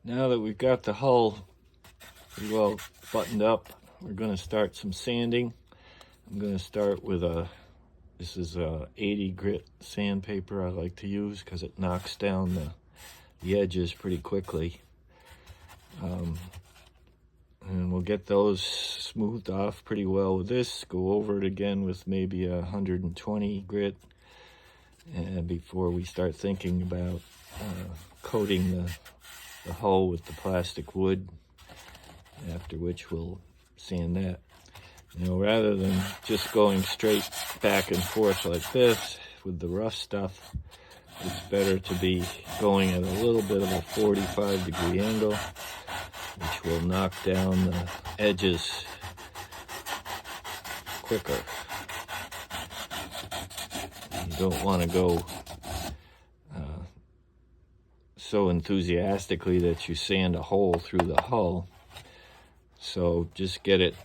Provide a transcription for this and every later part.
Now that we've got the hull pretty well buttoned up, we're going to start some sanding. I'm going to start with this is a 80 grit sandpaper I like to use because it knocks down the edges pretty quickly. And we'll get those smoothed off pretty well with this. Go over it again with maybe 120 grit, and before we start thinking about coating the hull with the plastic wood, after which we'll sand that. You know, rather than just going straight back and forth like this with the rough stuff, it's better to be going at a little bit of a 45-degree angle, which will knock down the edges quicker. You don't want to go so enthusiastically that you sand a hole through the hull. So just get it,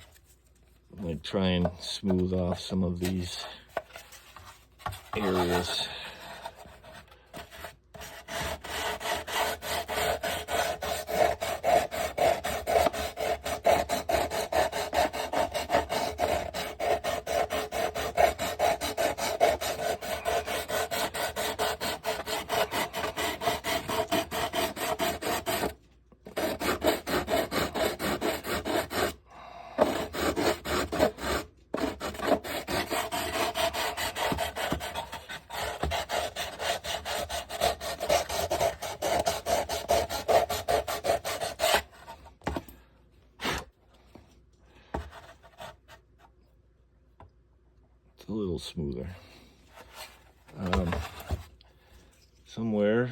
like, try and smooth off some of these areas. A little smoother. Somewhere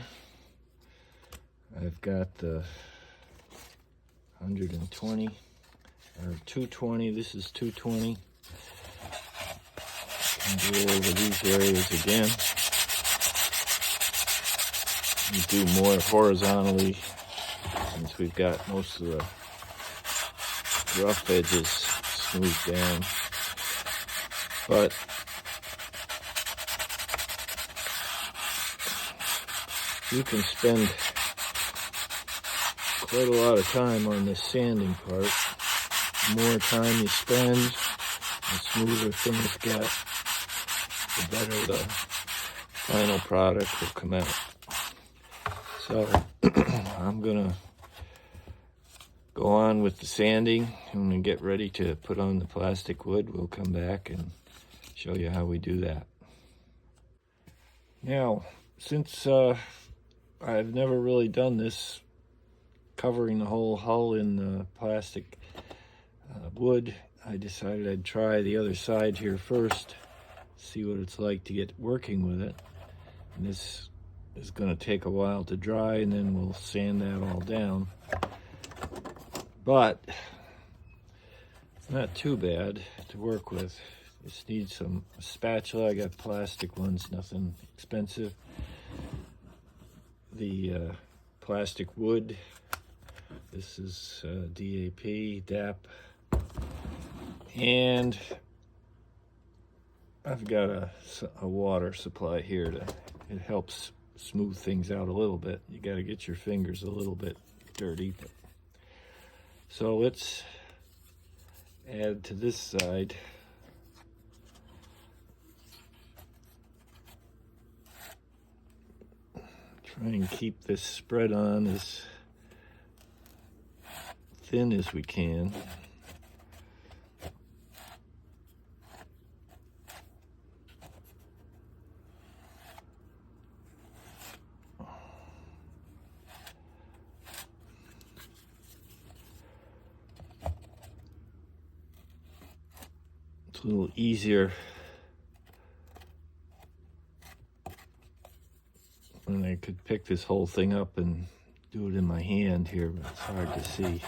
I've got the 120 or 220. This is 220. And go over these areas again. And do more horizontally, since we've got most of the rough edges smoothed down. But you can spend quite a lot of time on this sanding part. The more time you spend, the smoother things get, the better the final product will come out. So I'm gonna go on with the sanding, and when we get ready to put on the plastic wood, we'll come back and show you how we do that. Now, since I've never really done this, covering the whole hull in plastic wood, I decided I'd try the other side here first, see what it's like to get working with it. And this is going to take a while to dry, and then we'll sand that all down. But it's not too bad to work with. Just need some spatula. I got plastic ones, nothing expensive. The plastic wood, this is DAP. And I've got a water supply here it helps smooth things out a little bit. You got to get your fingers a little bit dirty. So let's add to this side. Try and keep this spread on as thin as we can. It's a little easier when I could pick this whole thing up and do it in my hand here, but it's hard to see.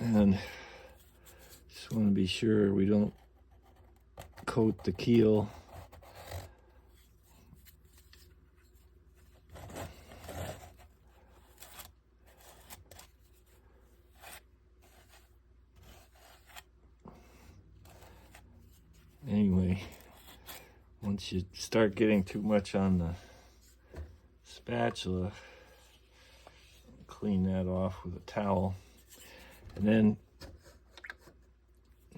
And just want to be sure we don't coat the keel Anyway, once you start getting too much on the spatula, clean that off with a towel. And then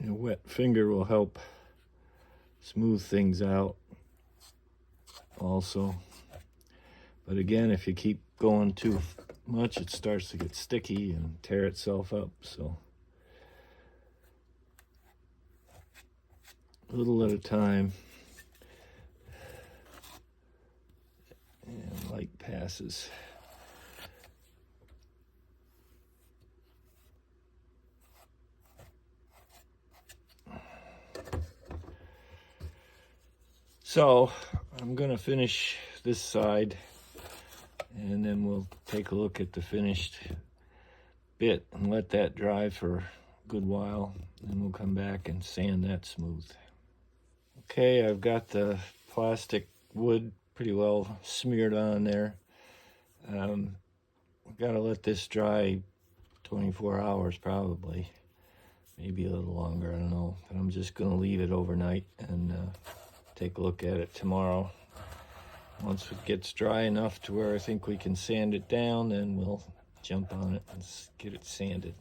a wet finger will help smooth things out also. But again, if you keep going too much, it starts to get sticky and tear itself up. So a little at a time, and light passes. So I'm gonna finish this side, and then we'll take a look at the finished bit and let that dry for a good while. Then we'll come back and sand that smooth. Okay, I've got the plastic wood pretty well smeared on there. I've got to let this dry 24 hours probably, maybe a little longer, I don't know. But I'm just going to leave it overnight and take a look at it tomorrow. Once it gets dry enough to where I think we can sand it down, then we'll jump on it and get it sanded.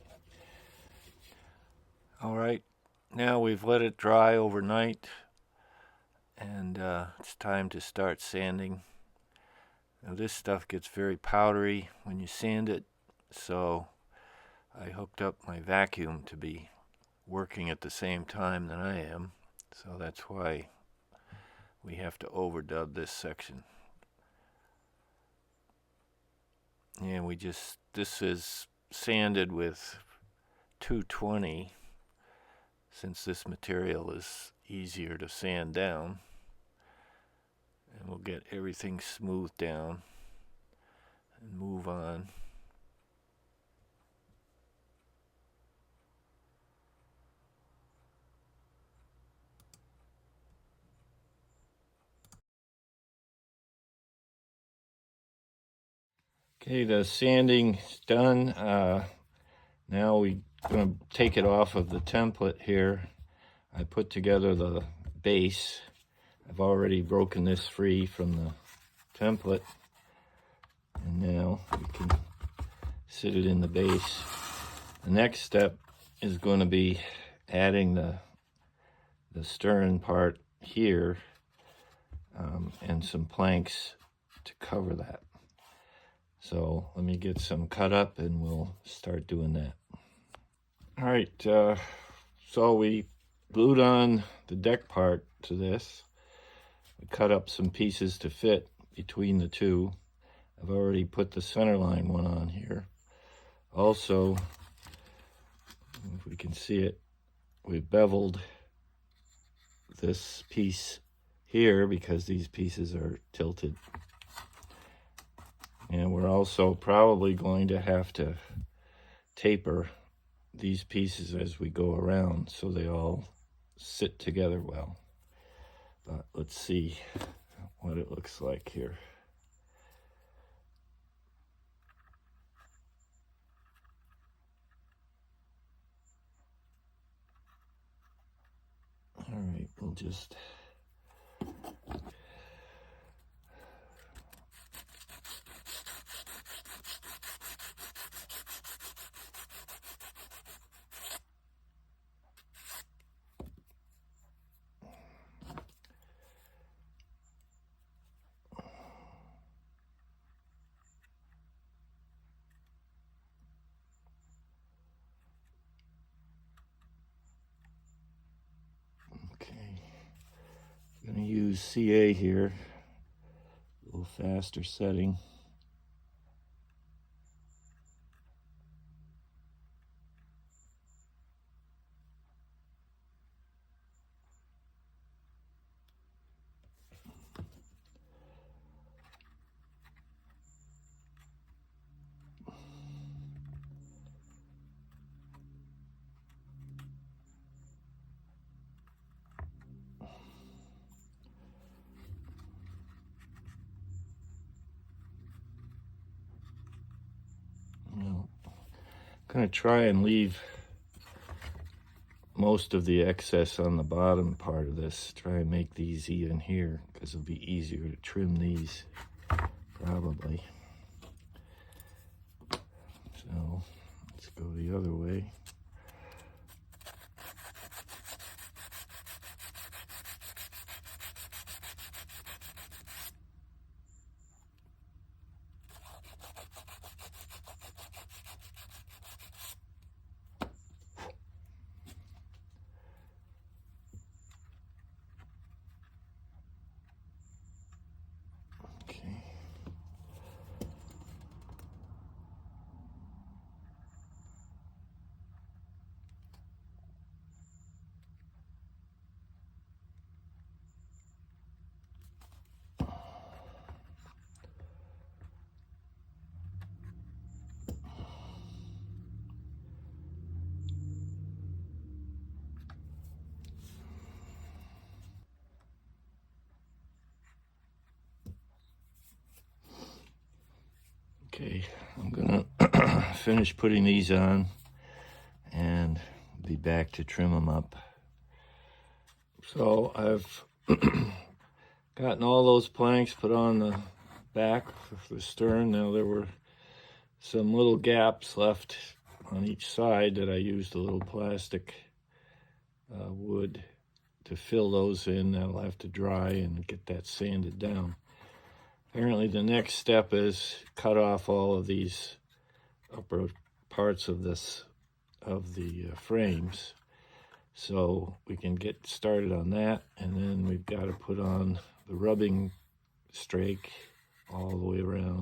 All right, now we've let it dry overnight, and it's time to start sanding. Now this stuff gets very powdery when you sand it, so I hooked up my vacuum to be working at the same time that I am, so that's why we have to overdub this section. And this is sanded with 220, since this material is easier to sand down. And we'll get everything smoothed down and move on. Okay, the sanding's done. Now we're going to take it off of the template here. I put together the base. I've already broken this free from the template. And now we can sit it in the base. The next step is going to be adding the stern part here and some planks to cover that. So let me get some cut up and we'll start doing that. All right, so we glued on the deck part to this. We cut up some pieces to fit between the two. I've already put the centerline one on here. Also, if we can see it, we beveled this piece here because these pieces are tilted. And we're also probably going to have to taper these pieces as we go around so they all sit together well. But let's see what it looks like here. All right, we'll just I'm going to use CA here, a little faster setting. Well, I'm going to try and leave most of the excess on the bottom part of this. Try and make these even here, because it'll be easier to trim these, probably. So let's go the other way. Okay, I'm gonna finish putting these on and be back to trim them up. So I've gotten all those planks put on the back of the stern. Now there were some little gaps left on each side that I used a little plastic wood to fill those in. That'll have to dry and get that sanded down. Apparently the next step is cut off all of these upper parts of the frames, so we can get started on that. And then we've got to put on the rubbing strake all the way around